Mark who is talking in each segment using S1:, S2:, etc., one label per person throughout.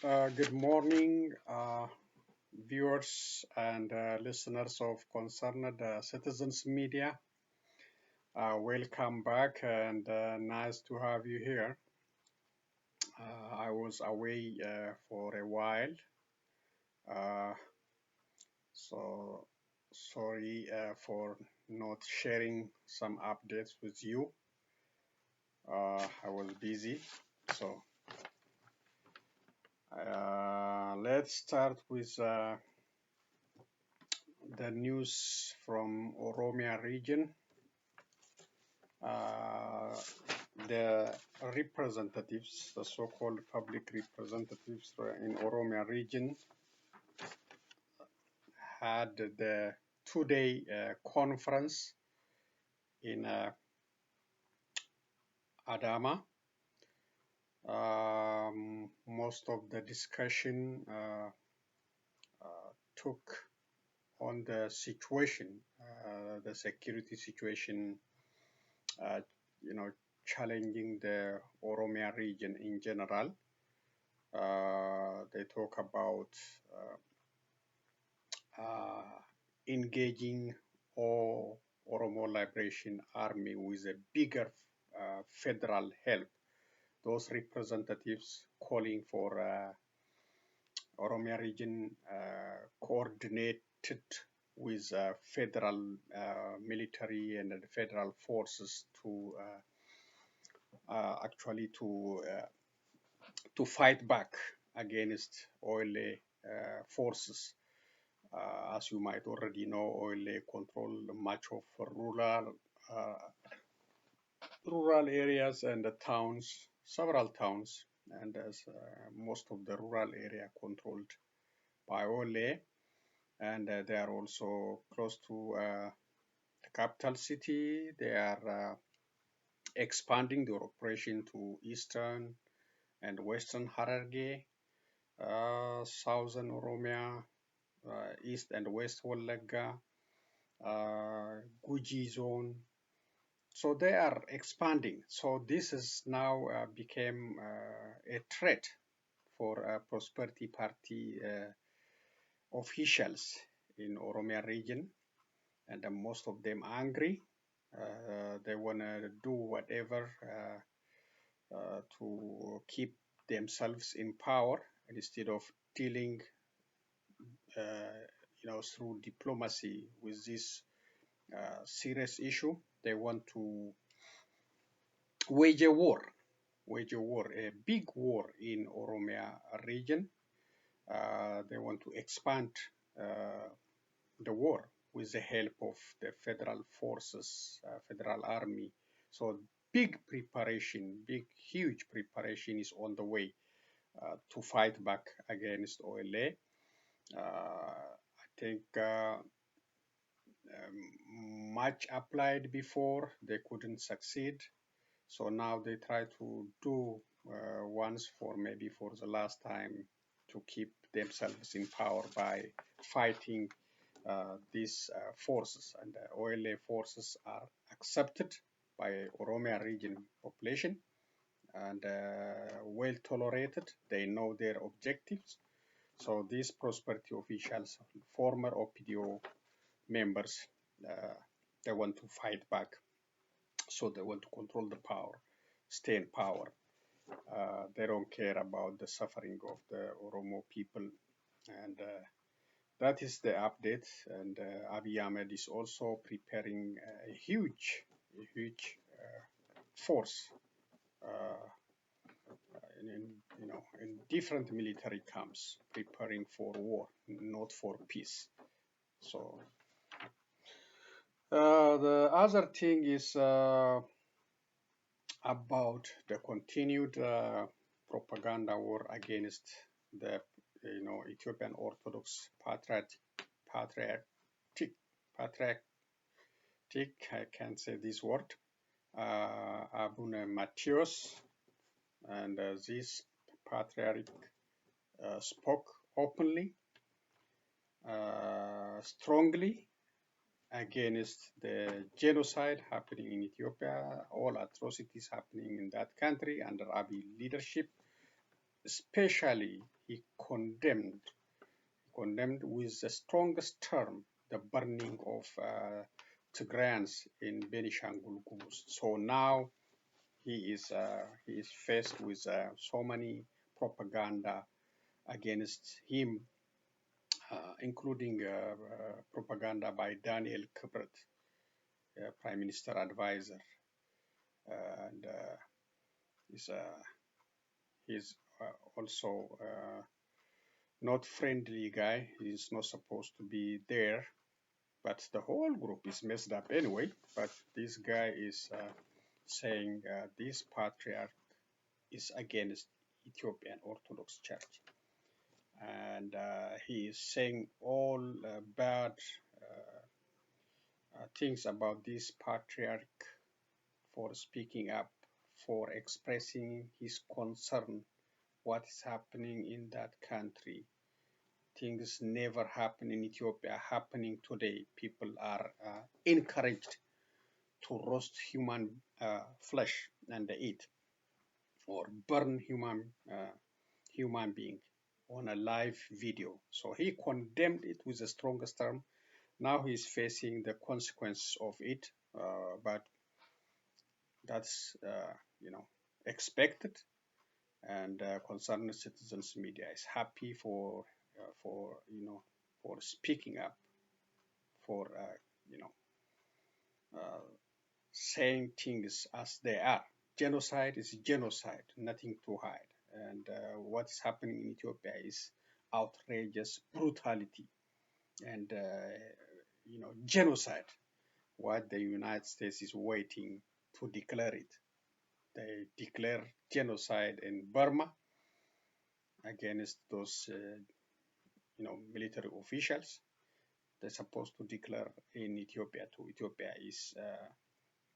S1: Good morning, viewers and listeners of Concerned Citizens Media. Welcome back and nice to have you here. I was away for a while, uh, so sorry for not sharing some updates with you. I was busy, so let's start with the news from Oromia region. Uh, the representatives, the so-called public representatives in Oromia region, had the two-day conference in Adama. Most of the discussion took on the situation, the security situation, uh, challenging the Oromia region in general. They talk about engaging Oromo Liberation Army with a bigger federal help. Those representatives calling for Oromia region coordinated with federal military and the federal forces to actually to fight back against oil forces. As you might already know, oil control much of rural areas and the towns, several towns, and as most of the rural area controlled by oil, and they are also close to the capital city. They are expanding their operation to eastern and western Hararge, southern Oromia, east and west Wallagga, Guji zone. So they are expanding. So this is now became a threat for Prosperity Party officials in Oromia region, and most of them angry. They want to do whatever to keep themselves in power instead of dealing, through diplomacy with this serious issue. They want to wage a war, a big war in Oromia region. They want to expand the war with the help of the federal forces, federal army. So huge preparation is on the way to fight back against OLA. I think much applied before, they couldn't succeed. So now they try to do once for maybe for the last time to keep themselves in power by fighting these forces. And the OLA forces are accepted by Oromia region population and well tolerated. They know their objectives. So these prosperity officials, former OPDO members, they want to fight back. So they want to control the power, stay in power. They don't care about the suffering of the Oromo people. And that is the update. And Abiy Ahmed is also preparing a huge force in different military camps, preparing for war, not for peace. So the other thing is about the continued propaganda war against the Ethiopian Orthodox patriarch, patriarch, I can't say this word, Abuna Matthias, and this patriarch spoke openly, strongly against the genocide happening in Ethiopia, all atrocities happening in that country under Abiy leadership. especially he condemned with the strongest term the burning of Tigrayans in Benishangul Gumuz. So now he is faced with so many propaganda against him, including propaganda by Daniel Kibret, Prime Minister advisor, and he's also not friendly guy. He's not supposed to be there, but the whole group is messed up anyway. But this guy is saying this patriarch is against Ethiopian Orthodox Church, and he is saying all bad things about this patriarch for speaking up, for expressing his concern what is happening in that country. Things never happen in Ethiopia, happening today. People are encouraged to roast human flesh and eat, or burn human being on a live video. So he condemned it with the strongest term. Now he's facing the consequence of it, but that's expected. And concerned citizens media is happy for speaking up, for saying things as they are. Genocide is genocide, nothing to hide. And what is happening in Ethiopia is outrageous brutality and genocide. What the United States is waiting to declare it. They declare genocide in Burma against those military officials. They're supposed to declare in Ethiopia too. Ethiopia is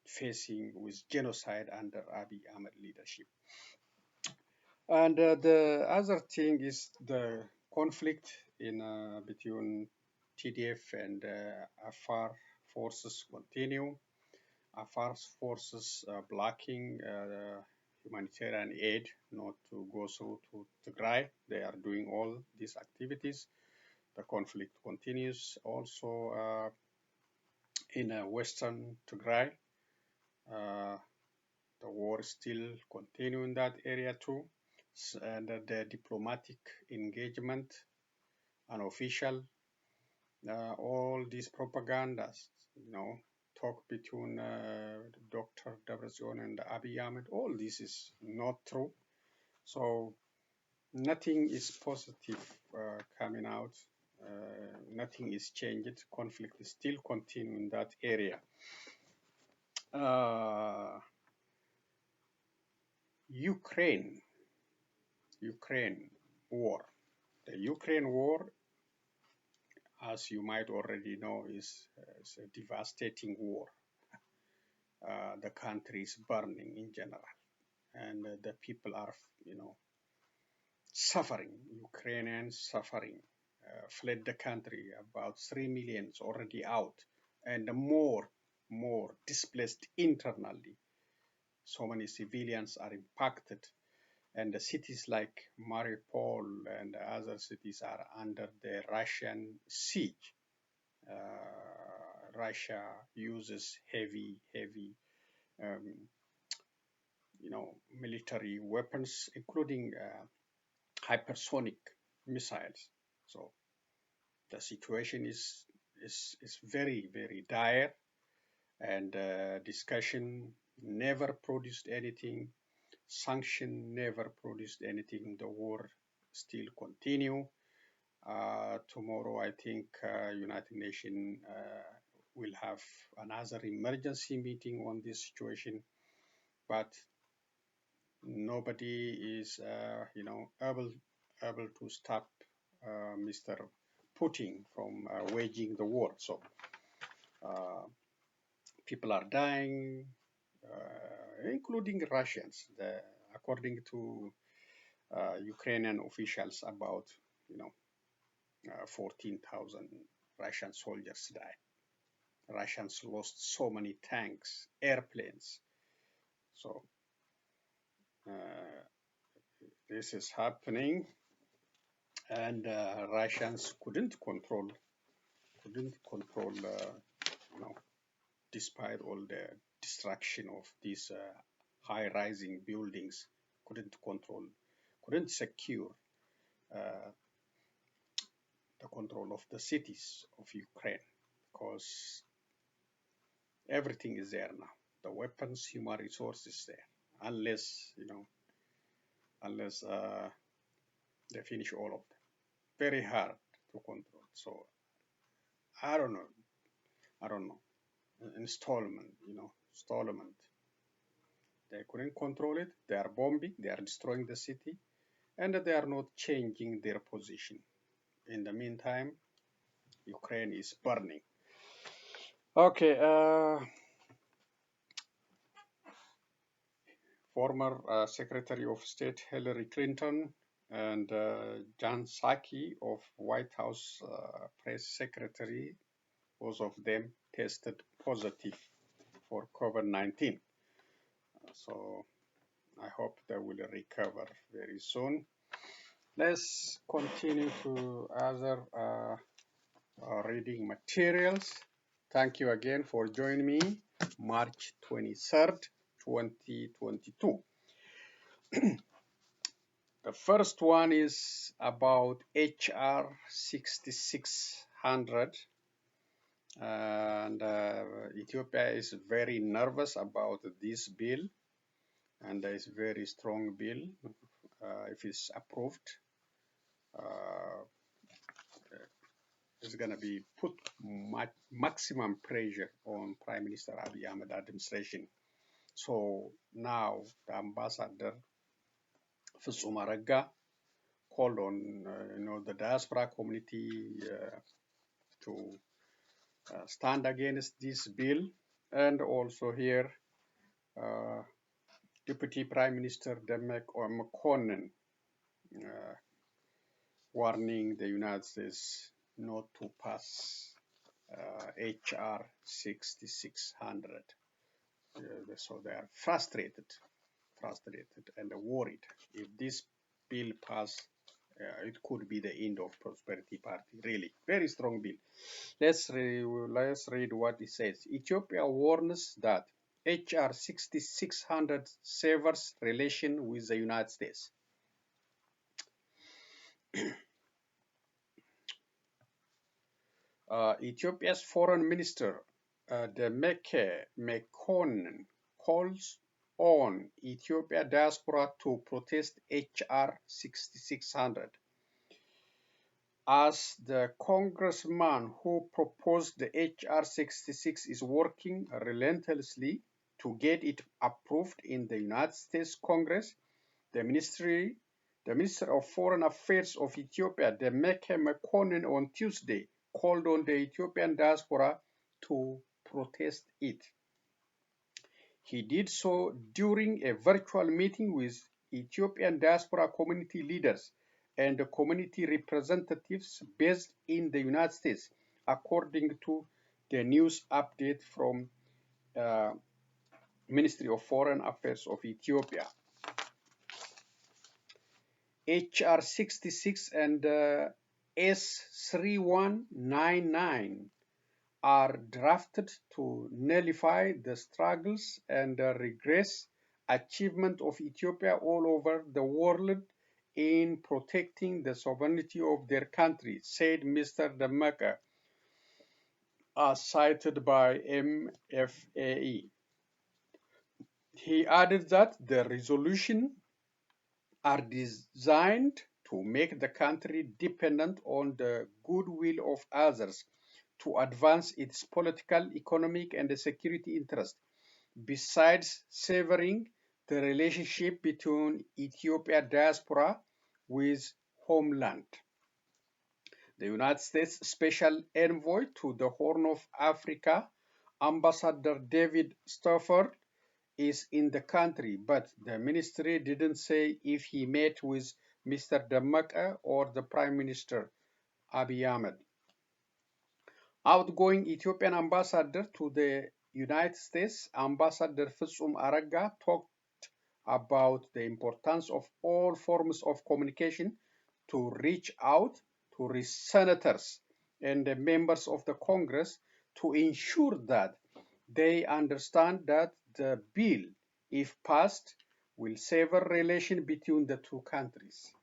S1: facing with genocide under Abiy Ahmed leadership. And the other thing is the conflict in between TDF and Afar forces continue. Afar's forces blocking humanitarian aid not to go through to Tigray. They are doing all these activities. The conflict continues also in western Tigray. The war is still continuing in that area too. And the diplomatic engagement, unofficial, all these propagandas, talk between Dr. Debretsion and Abiy Ahmed, all this is not true. So nothing is positive coming out. Nothing is changed. Conflict is still continuing in that area. Ukraine war. The Ukraine war, as you might already know, is a devastating war. The country is burning in general, and the people are, suffering. Ukrainians suffering. Fled the country. About 3 million already out, and more displaced internally. So many civilians are impacted, and the cities like Mariupol and other cities are under the Russian siege. Russia uses heavy military weapons, including hypersonic missiles. So the situation is very, very dire, and discussion never produced anything. Sanction never produced anything. The war still continue. Tomorrow, I think United Nations will have another emergency meeting on this situation, but nobody is, able to stop Mr. Putin from waging the war. So people are dying, including Russians. According to Ukrainian officials, about 14,000 Russian soldiers died. Russians lost so many tanks, airplanes. So this is happening, and Russians couldn't control, you know, despite all the destruction of these high-rising buildings, couldn't secure uh, the control of the cities of Ukraine, because everything is there now. The weapons, human resources there, unless unless they finish all of them. Very hard to control. So I don't know. I don't know. Installment, installment. They couldn't control it. They are bombing. They are destroying the city, and they are not changing their position. In the meantime, Ukraine is burning. Okay. Former Secretary of State Hillary Clinton and Jan Psaki of White House Press Secretary, both of them tested positive for COVID-19. So I hope they will recover very soon. Let's continue to other reading materials. Thank you again for joining me, March 23rd, 2022. The first one is about HR 6600, and Ethiopia is very nervous about this bill, and there is a very strong bill. If it's approved, it's going to be put maximum pressure on Prime Minister Abiy Ahmed administration. So now the ambassador Fitsum Aragga called on the diaspora community to stand against this bill, and also here Deputy Prime Minister Demek McConnell warning the United States not to pass HR 6600. So they are frustrated and worried. If this bill passes, it could be the end of Prosperity Party. Really, very strong bill. Let's read what it says. Ethiopia warns that HR 6600 severs relation with the United States. Ethiopia's Foreign Minister Demeke Mekonnen calls on Ethiopia diaspora to protest HR 6600. As the congressman who proposed the HR 66 is working relentlessly to get it approved in the United States Congress, the Minister of Foreign Affairs of Ethiopia, Demeke Mekonnen, on Tuesday called on the Ethiopian diaspora to protest it. He did so during a virtual meeting with Ethiopian diaspora community leaders and community representatives based in the United States, according to the news update from Ministry of Foreign Affairs of Ethiopia. HR 66 and S3199 are drafted to nullify the struggles and regress achievement of Ethiopia all over the world in protecting the sovereignty of their country, said Mr. Demeke, as cited by MFAE. He added that the resolution are designed to make the country dependent on the goodwill of others to advance its political, economic, and security interests, besides severing the relationship between Ethiopia diaspora with homeland. The United States Special Envoy to the Horn of Africa, Ambassador David Stafford, is in the country, but the ministry didn't say if he met with Mr. Demeke or the Prime Minister Abiy Ahmed. Outgoing Ethiopian ambassador to the United States, Ambassador Fitsum Aragga, talked about the importance of all forms of communication to reach out to senators and the members of the Congress to ensure that they understand that the bill, if passed, will sever relation between the two countries.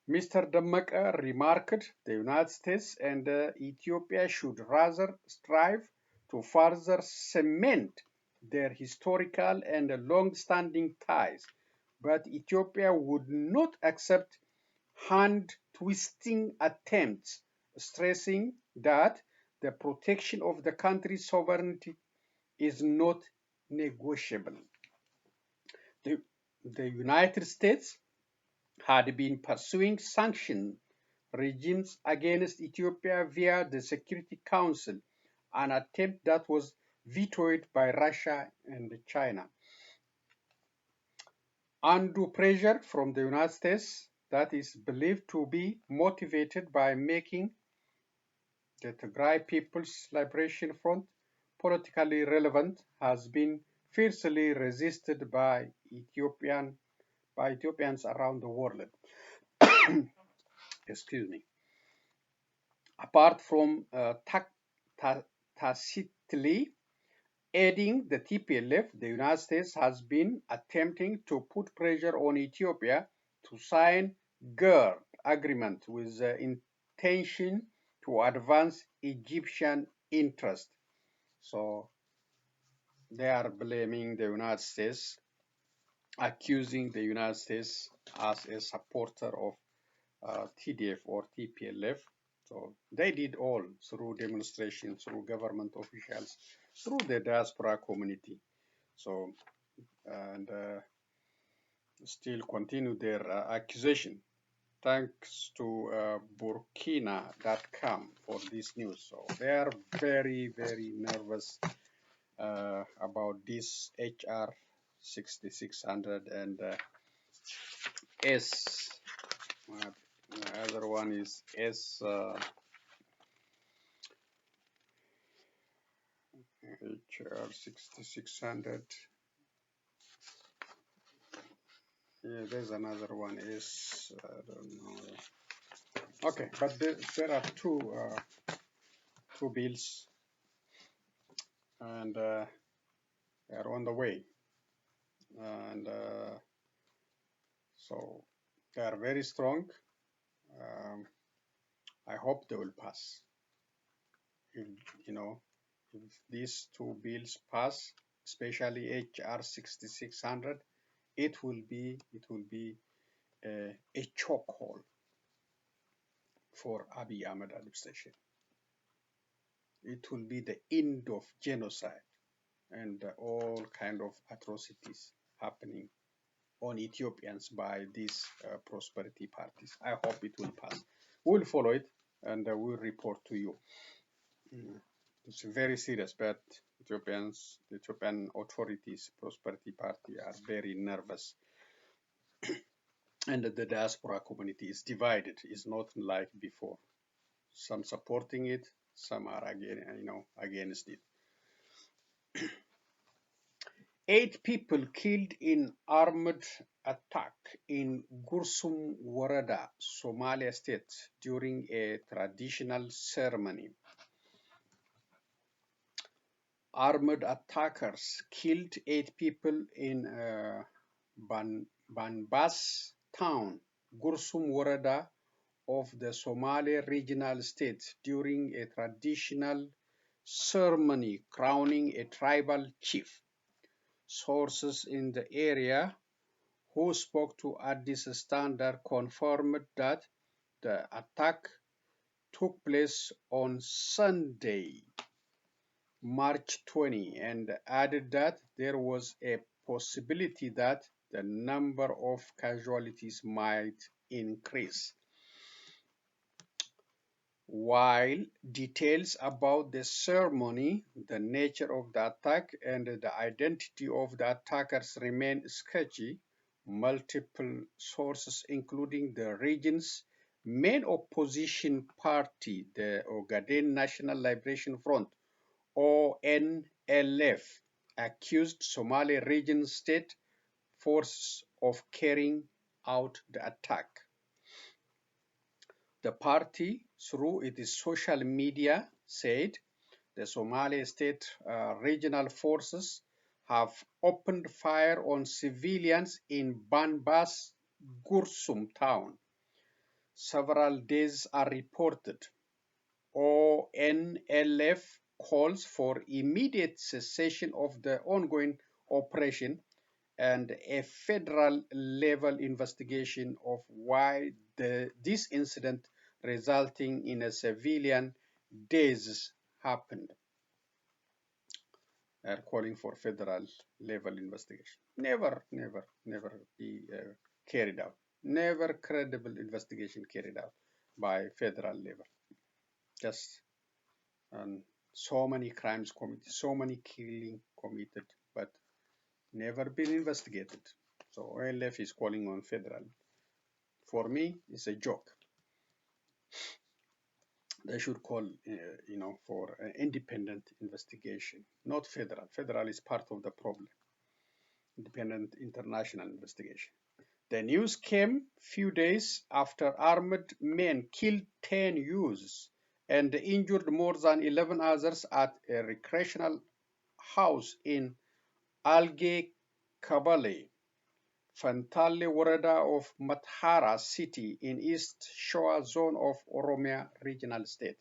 S1: Mr. Dammaka remarked the United States and Ethiopia should rather strive to further cement their historical and long-standing ties, but Ethiopia would not accept hand-twisting attempts, stressing that the protection of the country's sovereignty is not negotiable. The United States had been pursuing sanction regimes against Ethiopia via the Security Council, an attempt that was vetoed by Russia and China. Undue pressure from the United States that is believed to be motivated by making the Tigray People's Liberation Front politically relevant has been fiercely resisted by Ethiopians around the world. Excuse me. Apart from tacitly aiding the TPLF, the United States has been attempting to put pressure on Ethiopia to sign GERD agreement with the intention to advance Egyptian interest. So they are blaming the United States, accusing the United States as a supporter of TDF or TPLF. So they did all through demonstrations, through government officials, through the diaspora community. So, and still continue their accusation. Thanks to Burkina.com for this news. So they are very, very nervous about this HR 6600 and S. The other one is S. HR 6600. Yeah, there's another one is I don't know. Okay, but there are two bills, and they are on the way, and so they are very strong. I hope they will pass. If if these two bills pass, especially HR 6600, it will be a chokehold for Abiy Ahmed administration. It will be the end of genocide and all kind of atrocities happening on Ethiopians by these prosperity parties. I hope it will pass. We'll follow it and we'll report to you. It's very serious, but the Ethiopian authorities, prosperity party, are very nervous. And the diaspora community is divided. It's not like before. Some supporting it, some are against it. 8 people killed in armed attack in Gursum Warada, Somalia state during a traditional ceremony. Armed attackers killed 8 people in Banbas town, Gursum Warada of the Somali regional state during a traditional ceremony crowning a tribal chief. Sources in the area who spoke to Addis Standard confirmed that the attack took place on Sunday, March 20, and added that there was a possibility that the number of casualties might increase. While details about the ceremony, the nature of the attack, and the identity of the attackers remain sketchy, multiple sources, including the region's main opposition party, the Ogaden National Liberation Front, ONLF, accused Somali region state forces of carrying out the attack. The party, through its social media, said the Somali state regional forces have opened fire on civilians in Banbas Gursum town. Several deaths are reported. ONLF calls for immediate cessation of the ongoing operation and a federal level investigation of why this incident resulting in a civilian deaths happened. They are calling for federal level investigation. Never be carried out. Never credible investigation carried out by federal level. Just so many crimes committed, so many killing committed, but never been investigated. So OLF is calling on federal. For me, it's a joke. They should call, for an independent investigation, not federal. Federal is part of the problem. Independent international investigation. The news came few days after armed men killed 10 youths and injured more than 11 others at a recreational house in Alge Kabale, Fantale Woreda of Mathara city in East Shoa zone of Oromia regional state.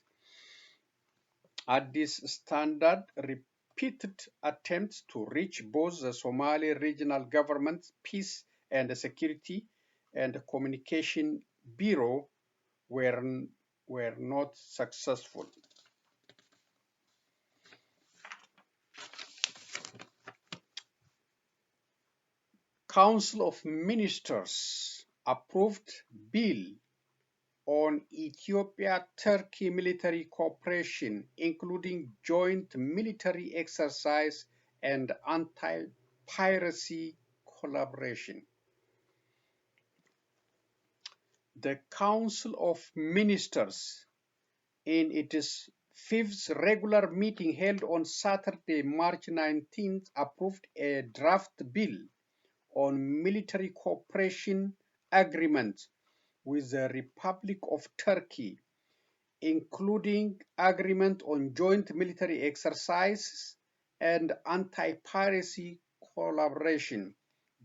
S1: At this standard, repeated attempts to reach both the Somali regional government, peace and security, and communication bureau were not successful. Council of Ministers approved bill on Ethiopia-Turkey military cooperation, including joint military exercise and anti-piracy collaboration. The Council of Ministers, in its fifth regular meeting held on Saturday, March 19th, approved a draft bill on military cooperation agreement with the Republic of Turkey, including agreement on joint military exercises and anti-piracy collaboration.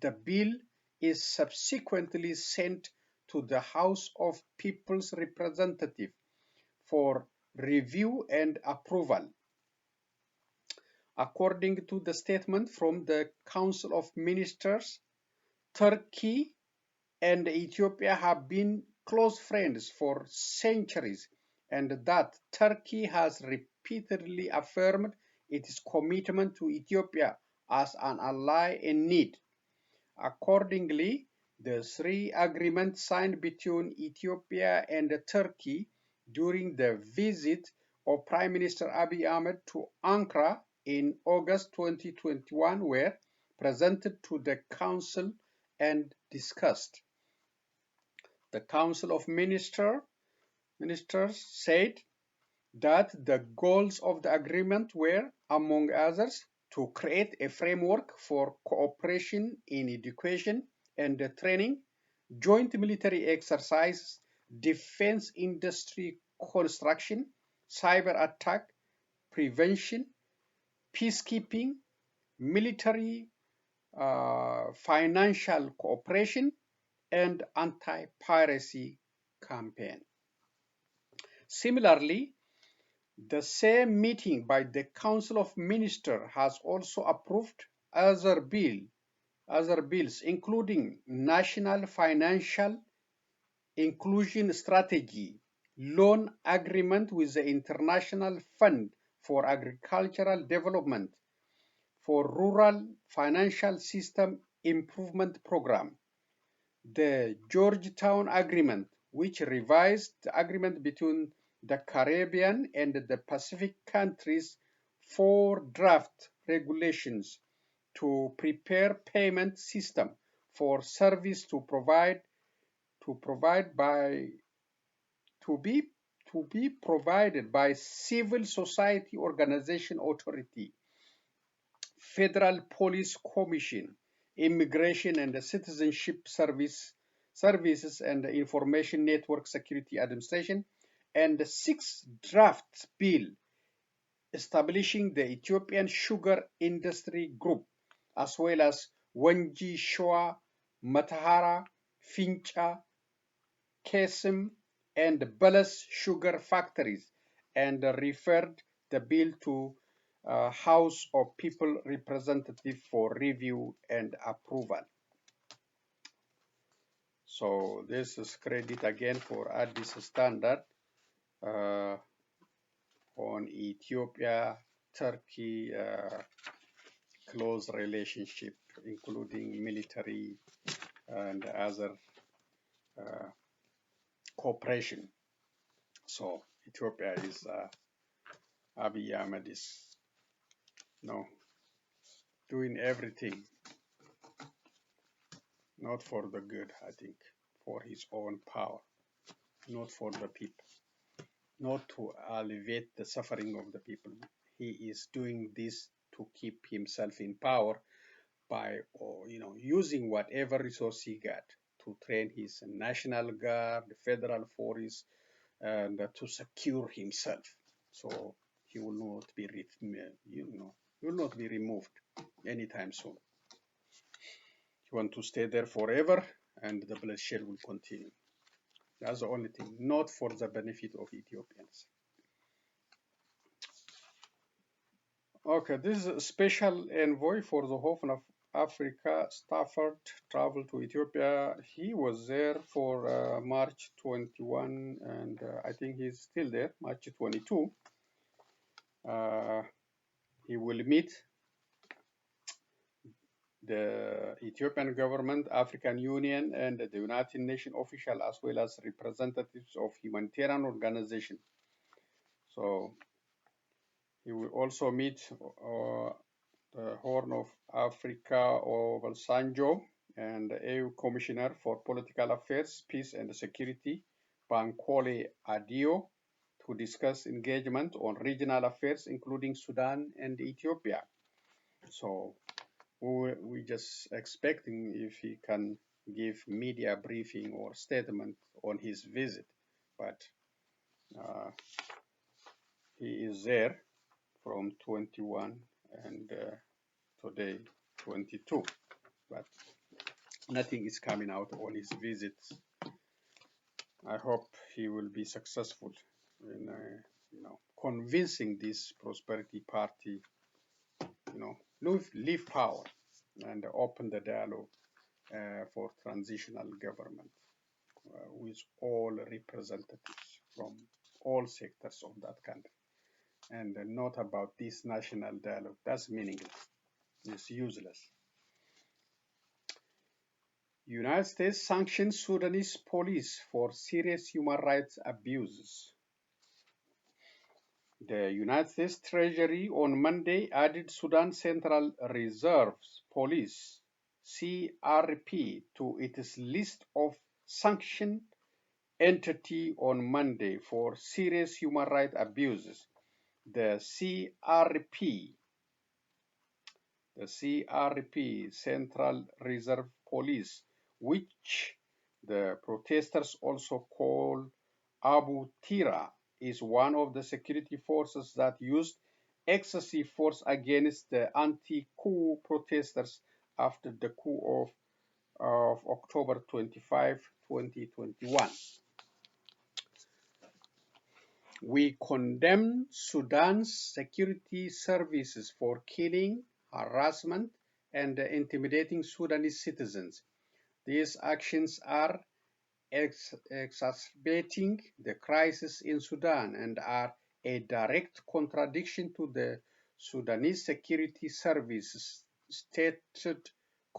S1: The bill is subsequently sent to the House of People's Representatives for review and approval. According to the statement from the Council of Ministers, Turkey and Ethiopia have been close friends for centuries, and that Turkey has repeatedly affirmed its commitment to Ethiopia as an ally in need. Accordingly, the three agreements signed between Ethiopia and Turkey during the visit of Prime Minister Abiy Ahmed to Ankara in August 2021 were presented to the Council and discussed. The Council of Ministers said that the goals of the agreement were, among others, to create a framework for cooperation in education and training, joint military exercises, defense industry construction, cyber attack prevention, peacekeeping, military financial cooperation, and anti-piracy campaign. Similarly, the same meeting by the Council of Ministers has also approved other bills, including National Financial Inclusion Strategy, loan agreement with the International Fund for Agricultural Development, for Rural Financial System Improvement Program, the Georgetown Agreement, which revised the agreement between the Caribbean and the Pacific countries for draft regulations to prepare payment system for service to be provided by civil society organization authority, Federal Police Commission, Immigration and Citizenship Services and Information Network Security Administration, and the 6th draft bill establishing the Ethiopian Sugar Industry Group, as well as Wenji Shoa, Matahara, Fincha, Kesem, and Balas sugar factories, and referred the bill to House of People Representative for review and approval. So this is credit again for Addis Standard uh, on Ethiopia-Turkey close relationship, including military and other cooperation. So Ethiopia is Abiy Ahmed is doing everything not for the good, I think, for his own power, not for the people, not to alleviate the suffering of the people. He is doing this to keep himself in power by, using whatever resource he got to train his National Guard, the Federal Force, and to secure himself. So he will not be, he will not be removed anytime soon. He wants to stay there forever, and the bloodshed will continue. That's the only thing, not for the benefit of Ethiopians. Okay, this is a special envoy for the Horn of Africa, Stafford, traveled to Ethiopia. He was there for March 21, and I think he's still there, March 22. He will meet the Ethiopian government, African Union, and the United Nations official, as well as representatives of humanitarian organizations. So he will also meet the Horn of Africa, Obasanjo, and the EU Commissioner for Political Affairs, Peace and Security, Bankole Adio, to discuss engagement on regional affairs, including Sudan and Ethiopia. So we're just expecting if he can give media briefing or statement on his visit, but he is there from 21 and today 22, but nothing is coming out on his visits. I hope he will be successful in convincing this Prosperity Party, leave power and open the dialogue for transitional government with all representatives from all sectors of that country, and not about this national dialogue. That's meaningless. It's useless. United States sanctions Sudanese police for serious human rights abuses. The United States Treasury on Monday added Sudan Central Reserve's Police (CRP) to its list of sanctioned entity on Monday for serious human rights abuses. The CRP, Central Reserve Police, which the protesters also call Abu Tira, is one of the security forces that used excessive force against the anti-coup protesters after the coup of October 25, 2021. We condemn Sudan's security services for killing, harassment, and intimidating Sudanese citizens. These actions are exacerbating the crisis in Sudan and are a direct contradiction to the Sudanese Security Service's stated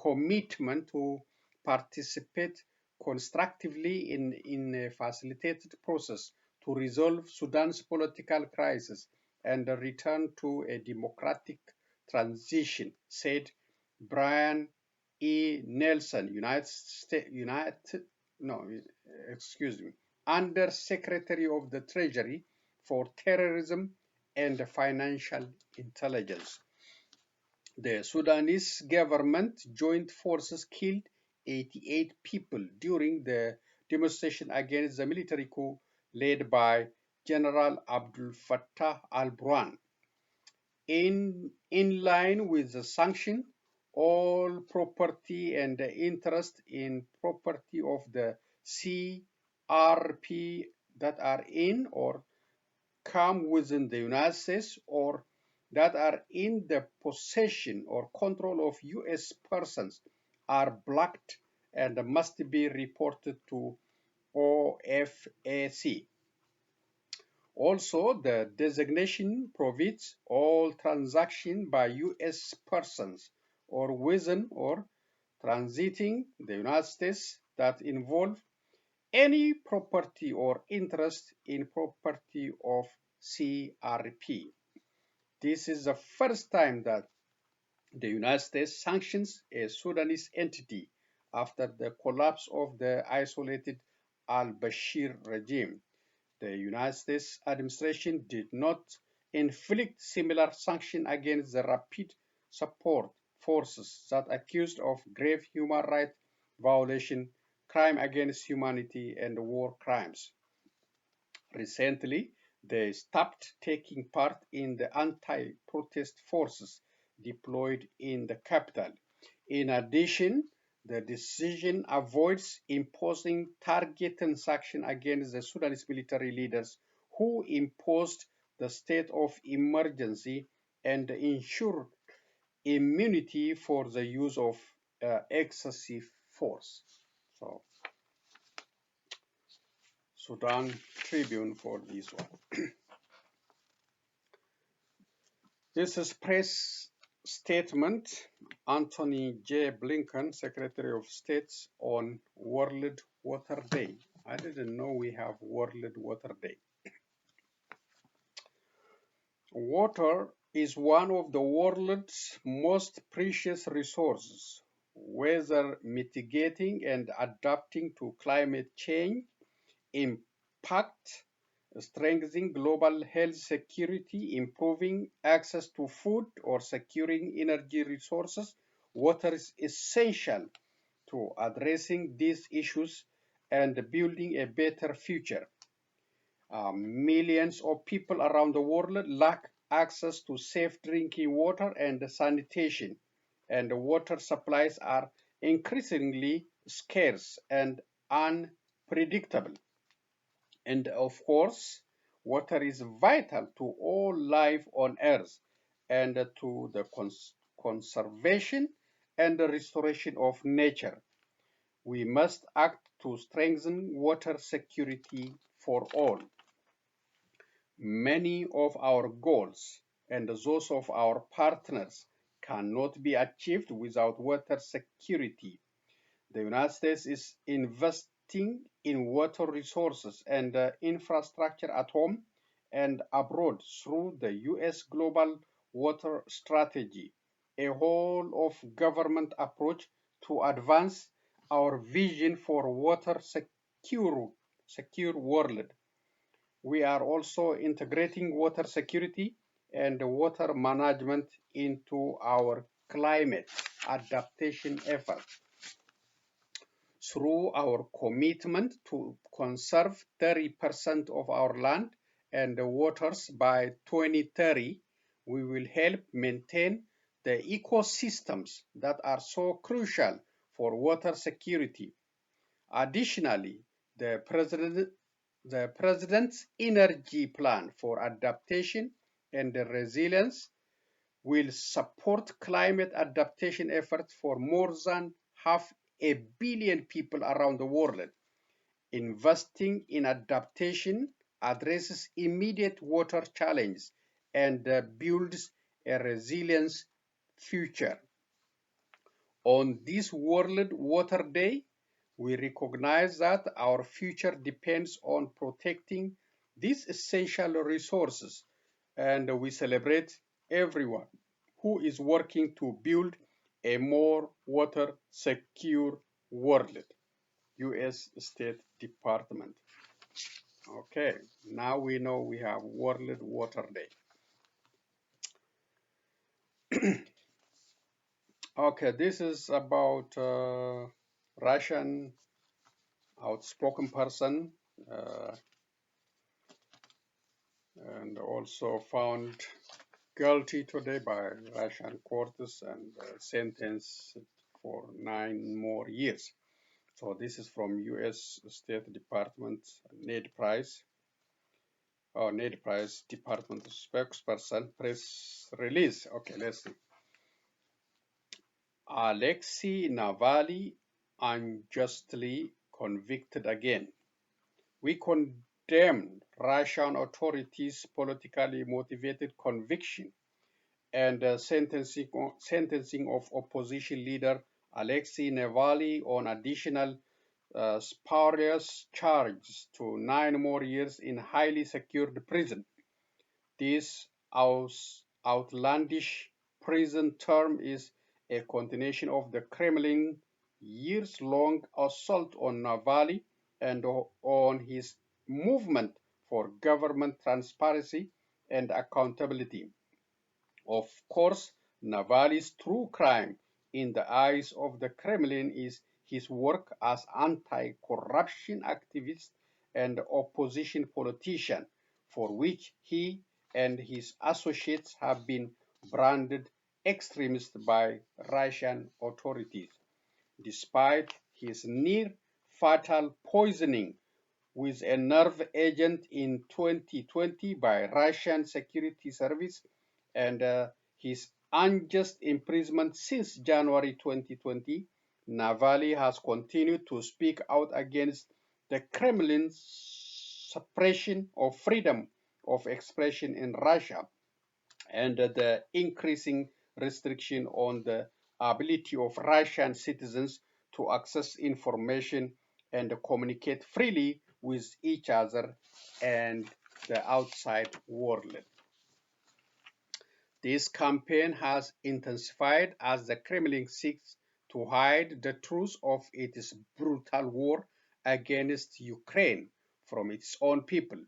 S1: commitment to participate constructively in a facilitated process to resolve Sudan's political crisis and return to a democratic transition, said Brian E. Nelson, Under Secretary of the Treasury for Terrorism and Financial Intelligence. The Sudanese government joint forces killed 88 people during the demonstration against the military coup led by General Abdul Fattah al-Burhan. In line with the sanction, all property and the interest in property of the CRP that are in or come within the United States or that are in the possession or control of U.S. persons are blocked and must be reported to OFAC. Also, the designation provides all transactions by U.S. persons or within or transiting the United States that involve any property or interest in property of CRP. This is the first time that the United States sanctions a Sudanese entity after the collapse of the isolated al-Bashir regime. The United States administration did not inflict similar sanctions against the Rapid Support Forces that accused of grave human rights violation, crime against humanity, and war crimes. Recently, they stopped taking part in the anti-protest forces deployed in the capital. In addition, the decision avoids imposing targeted sanctions against the Sudanese military leaders who imposed the state of emergency and ensured immunity for the use of excessive force. So, Sudan Tribune for this one. This is press statement. Anthony J. Blinken, Secretary of State, on World Water Day. I didn't know we have World Water Day. Water is one of the world's most precious resources. Whether mitigating and adapting to climate change, impact, strengthening global health security, improving access to food, or securing energy resources, water is essential to addressing these issues and building a better future. Millions of people around the world lack access to safe drinking water and sanitation, and water supplies are increasingly scarce and unpredictable. And of course, water is vital to all life on earth and to the conservation and the restoration of nature. We must act to strengthen water security for all. Many of our goals and those of our partners cannot be achieved without water security. The United States is investing in water resources and infrastructure at home and abroad through the U.S. Global Water Strategy, a whole of government approach to advance our vision for water secure world. We are also integrating water security and water management into our climate adaptation efforts. Through our commitment to conserve 30% of our land and waters by 2030, we will help maintain the ecosystems that are so crucial for water security. Additionally, the President's Energy Plan for Adaptation and Resilience will support climate adaptation efforts for more than half a billion people around the world. Investing in adaptation addresses immediate water challenges and builds a resilient future. On this World Water Day, we recognize that our future depends on protecting these essential resources, and we celebrate everyone who is working to build a more water secure world. U.S. State Department. Okay, now we know we have World Water Day. Okay, this is about Russian outspoken person uh, and also found guilty today by Russian courts and sentenced for 9 more years. So this is from U.S. State Department Ned Price, or Ned Price Department spokesperson press release. Okay, let's see. Alexey Navalny unjustly convicted again. We condemn Russian authorities' politically motivated conviction and sentencing of opposition leader Alexei Navalny on additional spurious charges to 9 more years in highly secured prison. This outlandish prison term is a continuation of the Kremlin's years-long assault on Navalny and on his movement for government transparency and accountability. Of course, Navalny's true crime in the eyes of the Kremlin is his work as anti-corruption activist and opposition politician, for which he and his associates have been branded extremists by Russian authorities. Despite his near-fatal poisoning with a nerve agent in 2020 by Russian security service and his unjust imprisonment since January 2020, Navalny has continued to speak out against the Kremlin's suppression of freedom of expression in Russia and the increasing restriction on the ability of Russian citizens to access information and communicate freely with each other and the outside world. This campaign has intensified as the Kremlin seeks to hide the truth of its brutal war against Ukraine from its own people.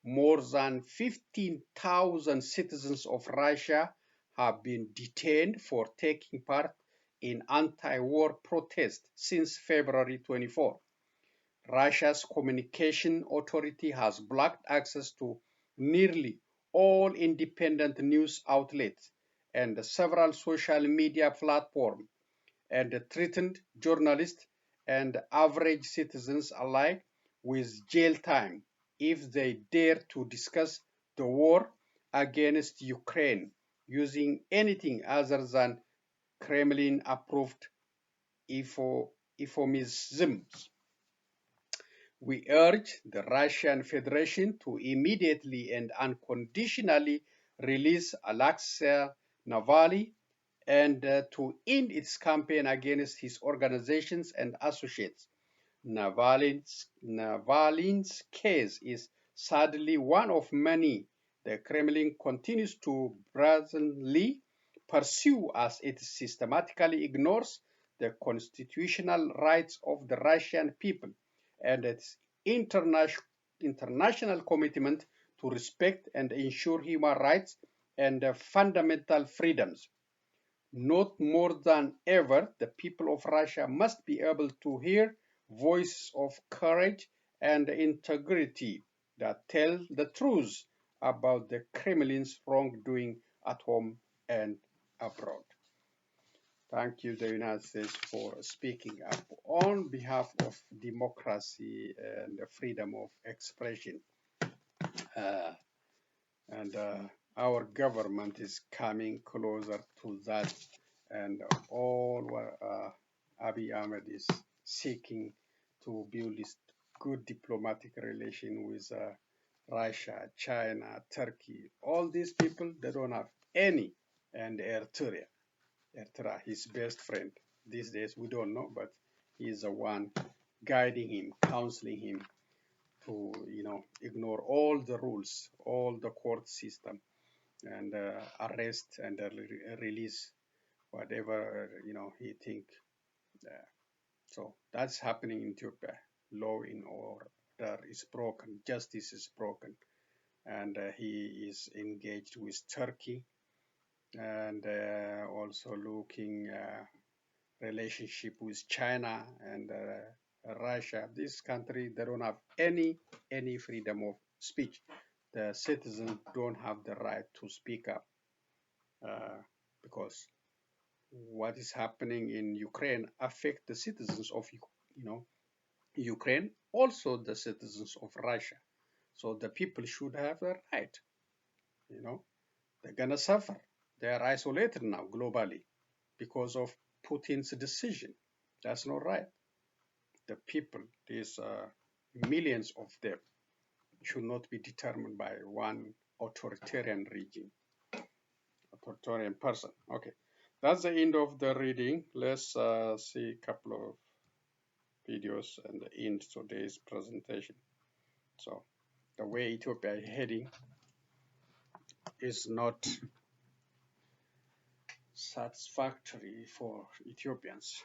S1: More than 15,000 citizens of Russia have been detained for taking part in anti-war protests since February 24. Russia's communication authority has blocked access to nearly all independent news outlets and several social media platforms and threatened journalists and average citizens alike with jail time if they dare to discuss the war against Ukraine using anything other than Kremlin approved euphemisms. We urge the Russian Federation to immediately and unconditionally release Alexei Navalny and to end its campaign against his organizations and associates. Navalny's case is sadly one of many the Kremlin continues to brazenly pursue as it systematically ignores the constitutional rights of the Russian people and its international commitment to respect and ensure human rights and fundamental freedoms. Not more than ever, the people of Russia must be able to hear voices of courage and integrity that tell the truth about the Kremlin's wrongdoing at home and abroad. Thank you, the United States, for speaking up on behalf of democracy and the freedom of expression. Uh, and our government is coming closer to that, and all what Abiy Ahmed is seeking to build this good diplomatic relation with Russia, China, Turkey. All these people, they don't have any, and Eritrea, his best friend. These days, we don't know, but he's the one guiding him, counseling him to, ignore all the rules, all the court system, and arrest and release whatever, he think. Uh, so that's happening in Ethiopia. Law in order is broken, justice is broken, and he is engaged with Turkey and also looking relationship with China and Russia. This country, they don't have any freedom of speech. The citizens don't have the right to speak up because what is happening in Ukraine affect the citizens of Ukraine, also the citizens of Russia. So the people should have a right. They're gonna suffer. They are isolated now globally because of Putin's decision. That's not right. The people, these millions of them, should not be determined by one authoritarian regime, authoritarian person. Okay, that's the end of the reading. Let's see a couple of videos and end today's presentation. So the way Ethiopia is heading is not satisfactory for Ethiopians.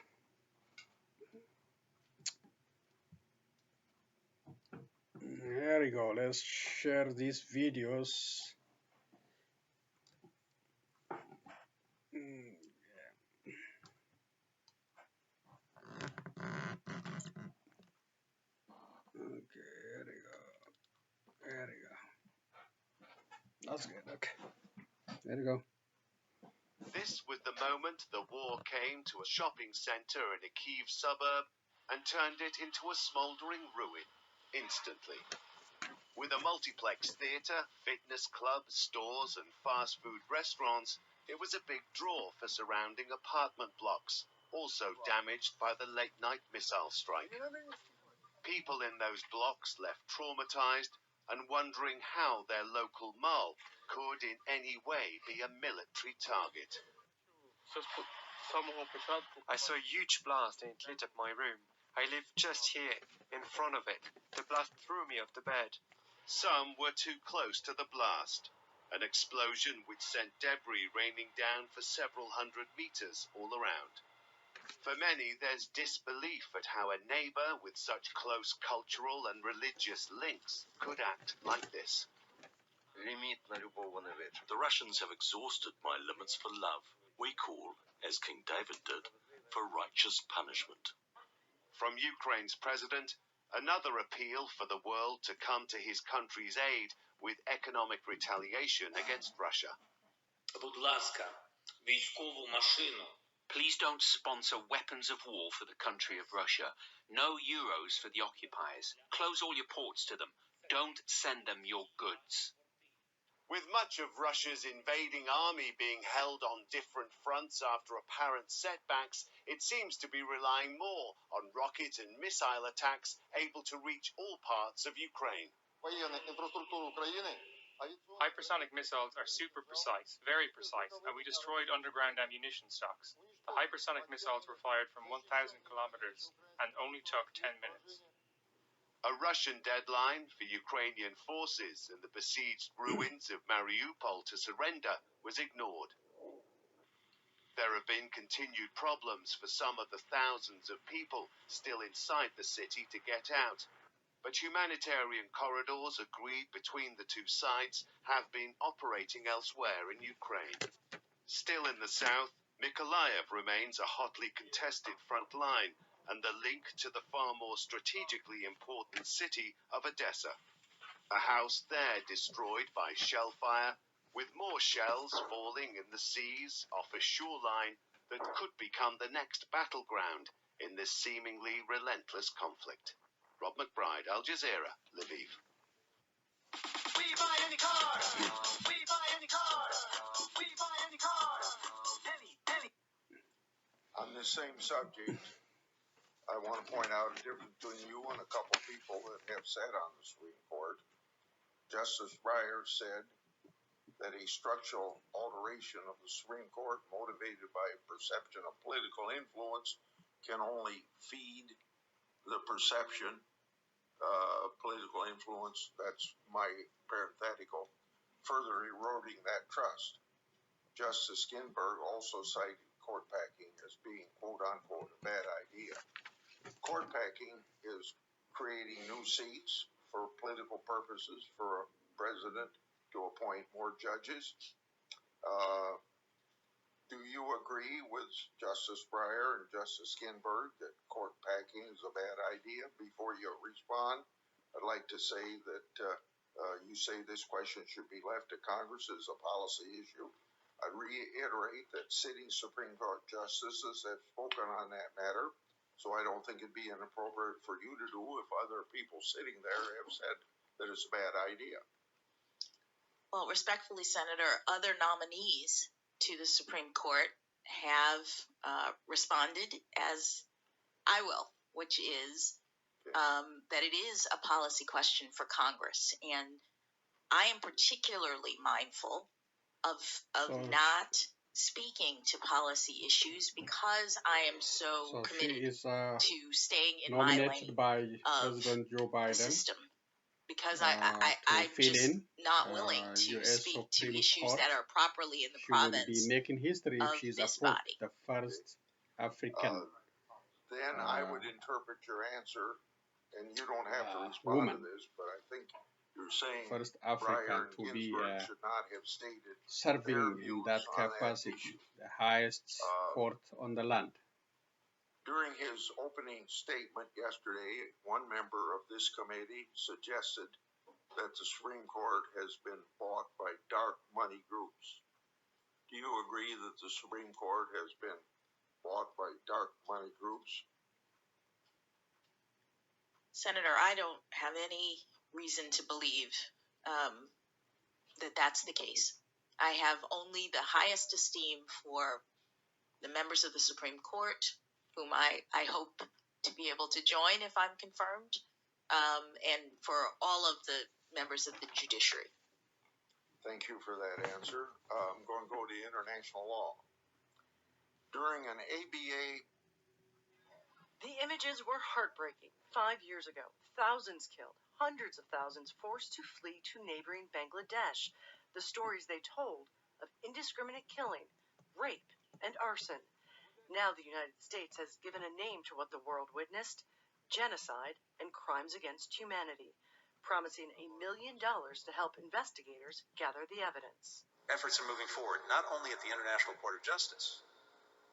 S1: There we go. Let's share these videos. Okay, there we go. There we go. That's good. Okay. There we go.
S2: This was the moment the war came to a shopping centre in a Kyiv suburb and turned it into a smouldering ruin instantly. With a multiplex theatre, fitness clubs, stores and fast food restaurants, it was a big draw for surrounding apartment blocks, also damaged by the late-night missile strike. People in those blocks left traumatised and wondering how their local mall could in any way be a military target.
S3: I saw a huge blast and it lit up my room. I live just here, in front of it. The blast threw me off the bed.
S2: Some were too close to the blast, an explosion which sent debris raining down for several hundred meters all around. For many, there's disbelief at how a neighbor with such close cultural and religious links could act like this.
S4: The Russians have exhausted my limits for love. We call, as King David did, for righteous punishment.
S2: From Ukraine's president, another appeal for the world to come to his country's aid with economic retaliation against Russia.
S5: Будь ласка, військову машину.
S6: Please don't sponsor weapons of war for the country of Russia. No euros for the occupiers. Close all your ports to them. Don't send them your goods.
S2: With much of Russia's invading army being held on different fronts after apparent setbacks, it seems to be relying more on rocket and missile attacks able to reach all parts of Ukraine.
S3: Hypersonic missiles are super precise, very precise, and we destroyed underground ammunition stocks. The hypersonic missiles were fired from 1,000 kilometers and only took 10 minutes.
S2: A Russian deadline for Ukrainian forces and the besieged ruins of Mariupol to surrender was ignored. There have been continued problems for some of the thousands of people still inside the city to get out, but humanitarian corridors agreed between the two sides have been operating elsewhere in Ukraine. Still in the south, Mykolaiv remains a hotly contested front line and the link to the far more strategically important city of Odessa. A house there destroyed by shell fire, with more shells falling in the seas off a shoreline that could become the next battleground in this seemingly relentless conflict. Rob McBride, Al Jazeera, Lviv.
S7: We buy any car. We buy any car. We buy any car. Any.
S8: On this same subject, I want to point out a difference between you and a couple people that have sat on the Supreme Court. Justice Breyer said that a structural alteration of the Supreme Court motivated by a perception of political influence can only feed the perception of political influence, that's my parenthetical, further eroding that trust. Justice Ginsburg also cited court packing as being quote-unquote a bad idea. Court packing is creating new seats for political purposes for a president to appoint more judges. Do you agree with Justice Breyer and Justice Ginsburg that court packing is a bad idea? Before you respond, I'd like to say that you say this question should be left to Congress as a policy issue. I reiterate that sitting Supreme Court justices have spoken on that matter, so I don't think it'd be inappropriate for you to do if other people sitting there have said that it's a bad idea.
S2: Well, respectfully, Senator, other nominees to the Supreme Court have responded as I will, which is that it is a policy question for Congress. And I am particularly mindful of not speaking to policy issues because I am so committed to staying in my lane
S1: by
S2: of
S1: President Joe
S2: the
S1: Biden
S2: system. Because I'm just not willing to
S1: US
S2: speak to
S1: Supreme
S2: issues
S1: Court.
S2: that are properly in the
S1: She will be
S2: province
S1: making history if
S2: of
S1: she's
S2: this
S1: approved,
S2: body.
S1: the first African
S8: Then I would interpret your answer, and you don't have to respond
S1: woman,
S8: to this, but I think you're saying
S1: first
S8: Breyer
S1: African
S8: and
S1: to be
S8: Ginsburg should not have stated their
S1: serving in
S8: views
S1: that
S8: on that
S1: capacity,
S8: issue.
S1: the highest court on the land.
S8: During his opening statement yesterday, one member of this committee suggested that the Supreme Court has been bought by dark money groups. Do you agree that the Supreme Court has been bought by dark money groups?
S2: Senator, I don't have any reason to believe that that's the case. I have only the highest esteem for the members of the Supreme Court, whom I hope to be able to join if I'm confirmed, and for all of the members of the judiciary.
S8: Thank you for that answer. I'm going to go to international law. During an ABA...
S9: The images were heartbreaking. 5 years ago, thousands killed, hundreds of thousands forced to flee to neighboring Bangladesh. The stories they told of indiscriminate killing, rape, and arson. Now the United States has given a name to what the world witnessed: genocide and crimes against humanity, promising $1 million to help investigators gather the evidence.
S10: Efforts are moving forward, not only at the International Court of Justice,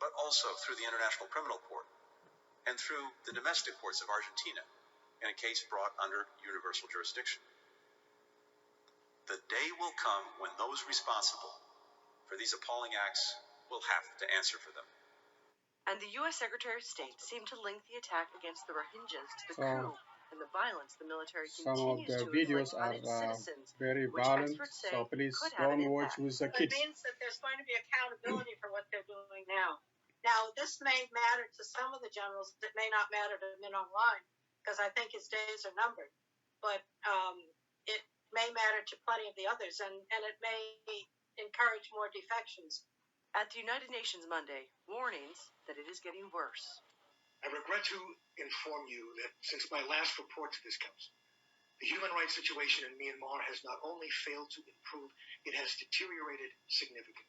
S10: but also through the International Criminal Court and through the domestic courts of Argentina in a case brought under universal jurisdiction. The day will come when those responsible for these appalling acts will have to answer for them.
S9: And the U.S. Secretary of State seemed to link the attack against the Rohingyas to the coup and the violence the military continues to inflict on its citizens,
S1: very
S9: which
S1: violent,
S9: experts say
S1: so please
S9: could have an
S1: don't watch
S9: impact.
S1: with the
S11: It
S1: kids.
S11: means that there's going to be accountability for what they're doing now. Now, this may matter to some of the generals. It may not matter to Min Aung Hlaing, because I think his days are numbered. But it may matter to plenty of the others, and it may encourage more defections.
S9: At the United Nations Monday, warnings that it is getting worse.
S12: I regret to inform you that since my last report to this Council, the human rights situation in Myanmar has not only failed to improve, it has deteriorated significantly.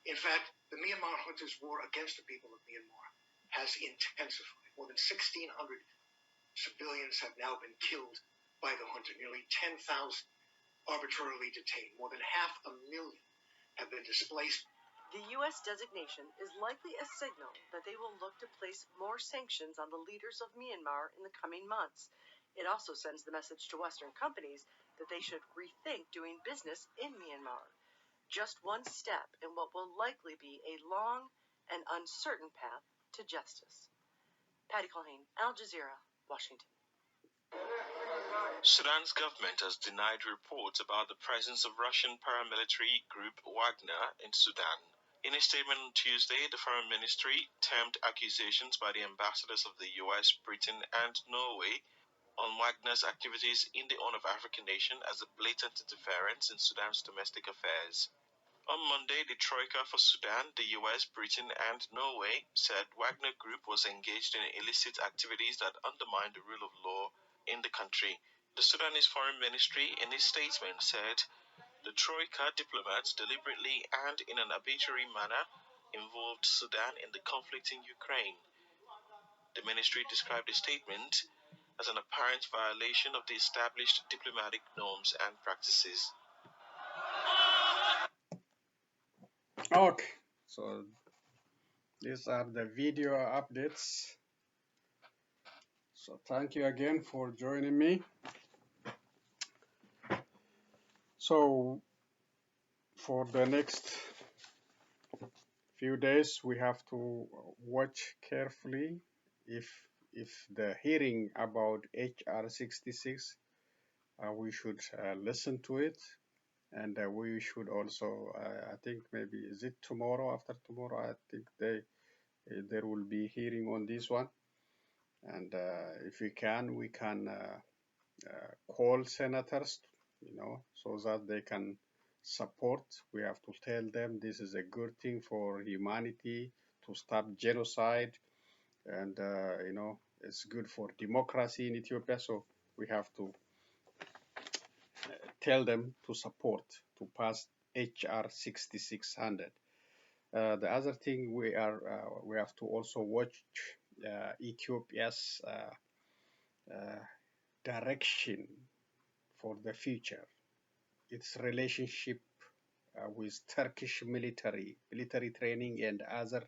S12: In fact, the Myanmar junta's war against the people of Myanmar has intensified. More than 1,600 civilians have now been killed by the junta, nearly 10,000 arbitrarily detained, more than 500,000 have been displaced.
S9: The U.S. designation is likely a signal that they will look to place more sanctions on the leaders of Myanmar in the coming months. It also sends the message to Western companies that they should rethink doing business in Myanmar. Just one step in what will likely be a long and uncertain path to justice. Patty Culhane, Al Jazeera, Washington.
S13: Sudan's government has denied reports about the presence of Russian paramilitary group Wagner in Sudan. In a statement on Tuesday, the Foreign Ministry termed accusations by the ambassadors of the US, Britain, and Norway on Wagner's activities in the Horn of Africa nation as a blatant interference in Sudan's domestic affairs. On Monday, the Troika for Sudan, the US, Britain, and Norway said Wagner Group was engaged in illicit activities that undermined the rule of law in the country. The Sudanese Foreign Ministry, in a statement, said the Troika diplomats deliberately and in an arbitrary manner involved Sudan in the conflict in Ukraine. The ministry described the statement as an apparent violation of the established diplomatic norms and practices.
S1: Okay, So these are the video updates. So thank you again for joining me. So for the next few days, we have to watch carefully if the hearing about HR 66, we should listen to it, and we should also, I think maybe is it tomorrow, after tomorrow, I think there will be hearing on this one, and if we can call senators, so that they can support. We have to tell them this is a good thing for humanity to stop genocide, and it's good for democracy in Ethiopia. So we have to tell them to support to pass HR 6600. The other thing we have to also watch Ethiopia's direction for the future, its relationship with Turkish military training and other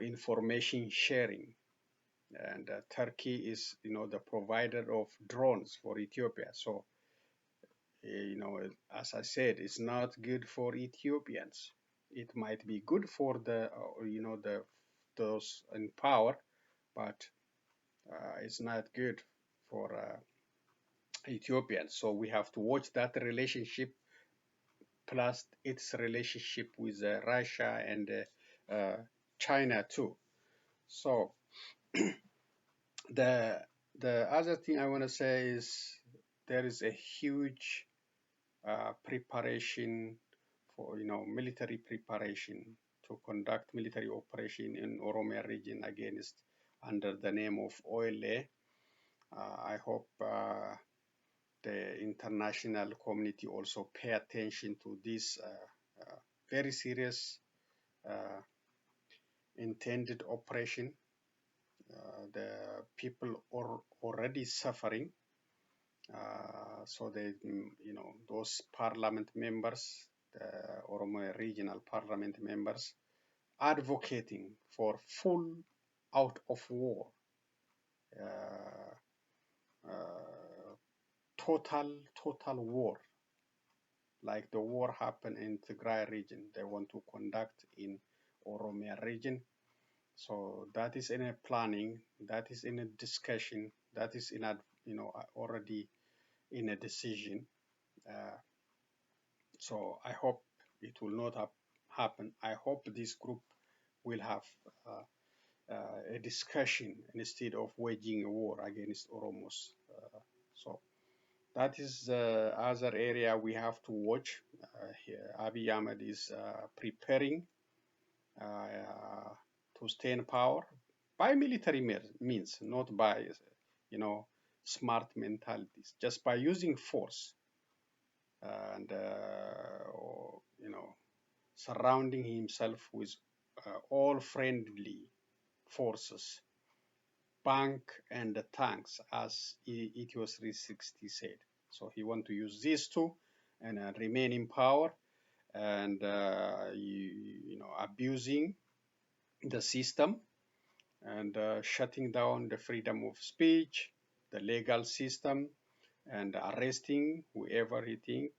S1: information sharing. And Turkey is the provider of drones for Ethiopia. So as I said, it's not good for Ethiopians. It might be good for those in power, but it's not good for Ethiopians. So we have to watch that relationship, plus its relationship with Russia and China too. So the other thing I want to say is there is a huge preparation for military preparation to conduct military operation in Oromia region against under the name of OLA. I hope the international community also pay attention to this very serious intended operation. The people are already suffering. So they, those parliament members, the Oromia regional parliament members, advocating for full out of war, total war, like the war happened in Tigray region. They want to conduct in Oromia region. So that is in a planning, that is in a discussion, that is in a already in a decision. So I hope it will not happen. I hope this group will have a discussion instead of waging a war against Oromos. So that is the other area we have to watch. Here, Abiy Ahmed is preparing to stay in power by military means, not by smart mentalities, just by using force and surrounding himself with all friendly forces, bank and the tanks, as Ethio 360 said. So he want to use these two and remain in power, and abusing the system and shutting down the freedom of speech, the legal system, and arresting whoever he think,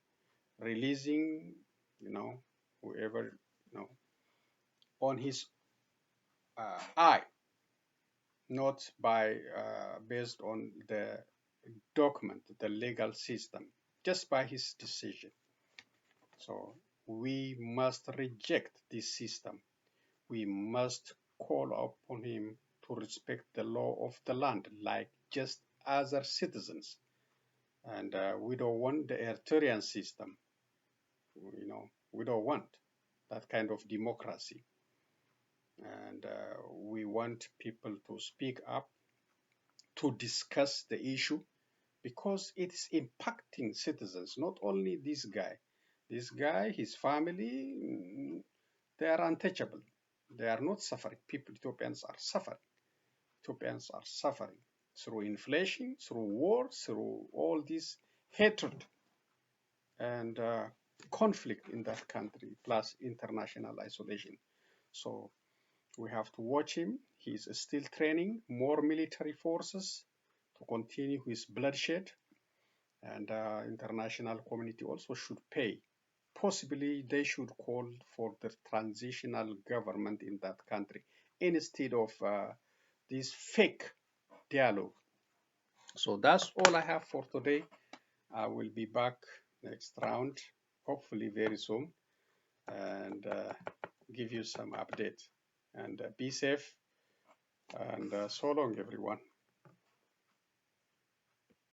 S1: releasing whoever on his eye, not by based on the document, the legal system, just by his decision. So we must reject this system. We must call upon him to respect the law of the land like just other citizens. And we don't want the Eritrean system. We don't want that kind of democracy. And we want people to speak up, to discuss the issue, because it's impacting citizens, not only this guy. This guy, his family, they are untouchable. They are not suffering. Ethiopians are suffering. Ethiopians are suffering through inflation, through war, through all this hatred. And conflict in that country, plus international isolation. So we have to watch him. He's still training more military forces to continue his bloodshed, and international community also should pay. Possibly they should call for the transitional government in that country instead of this fake dialogue. So that's all I have for today. I will be back next round, hopefully very soon, and give you some updates. And be safe, and so long, everyone.